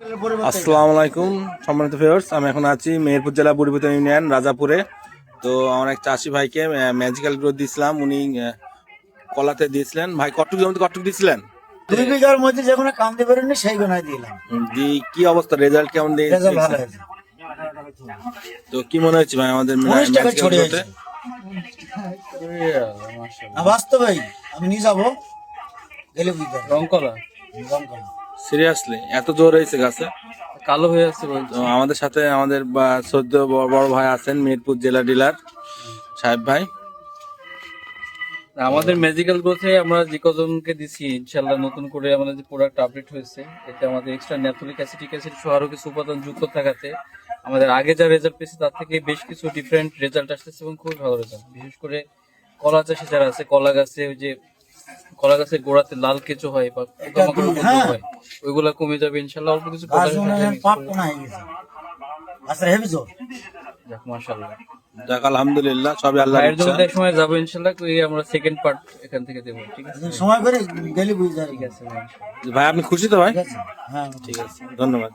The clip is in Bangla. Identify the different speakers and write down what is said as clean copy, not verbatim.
Speaker 1: আসসালামু আলাইকুম সম্মানিত ভিউয়ার্স, আমি এখন আছি মেহেরপুর জেলা বুড়িপোতা ইউনিয়ন রাজাপুরে। তো আমার এক চাষি ভাইকে ম্যাজিক্যাল গ্রোথ দিয়েছিলাম, উনি কলাতে দিয়েছিলেন। ভাই কটুক জমিতে কটুক দিয়েছিলেন?
Speaker 2: 2 বিঘার মধ্যে যেমন কাম দিতে পারেননি সেই গোনায় দিলাম।
Speaker 1: কি অবস্থা, রেজাল্ট কেমন দিয়েছে?
Speaker 2: রেজাল্ট ভালো হয়েছে।
Speaker 1: তো কি মনে হচ্ছে ভাই আমাদের
Speaker 2: 19 টাকা
Speaker 1: ম্যাজিক্যাল
Speaker 2: ছড়িয়ে
Speaker 1: গ্রোথে?
Speaker 2: না বাস্তবে আমি নিয়ে যাবো গেলে বুঝতে
Speaker 3: রংকলা
Speaker 1: সিরিয়াসলি এত জোর হয়েছে গাছে?
Speaker 3: কালো হয়ে আসছে বলছে।
Speaker 1: তো আমাদের সাথে আমাদের সদ্য বড় ভাই আছেন মেহেরপুর জেলা ডিলার সাহেব ভাই।
Speaker 3: আমাদের ম্যাজিক্যাল গ্রোথে আমরা যে কজনকে দিছি ইনশাল্লাহ নতুন করে আমাদের যে প্রোডাক্ট আপডেট হয়েছে, এতে আমাদের এক্সট্রা ন্যাথলিক অ্যাসিটিক অ্যাসিড সহ আরো কিছু উপাদান যুক্ত থাকাতে আমাদের আগে যা রেজাল্ট পেয়েছে তার থেকে বেশ কিছু ডিফারেন্ট রেজাল্ট আসতেছে এবং খুবই ভালো রেজাল্ট। বিশেষ করে কলা চাষে যারা আছে, কলা গাছে ওই যে কলা গাছের গোড়াতে লাল কেঁচো হয় বা পোকামাকড় উপদ্রব হয়, ওইগুলা কমে যাবে ইনশাল্লাহ। অল্প কিছু যাক মাশাআল্লাহ,
Speaker 1: যাক আলহামদুলিল্লাহ, সবই আল্লাহর
Speaker 3: ভাইয়ের
Speaker 1: ইচ্ছা।
Speaker 3: জন্য এক সময় যাবো ইনশাল্লাহ, আমরা সেকেন্ড পার্ট এখান থেকে দেবো। ঠিক আছে,
Speaker 2: সময় করে গেলে বুঝতে
Speaker 3: ঠিক আছে ভাই।
Speaker 1: ভাই আপনি খুশি তো ভাই?
Speaker 2: হ্যাঁ
Speaker 1: ঠিক আছে, ধন্যবাদ।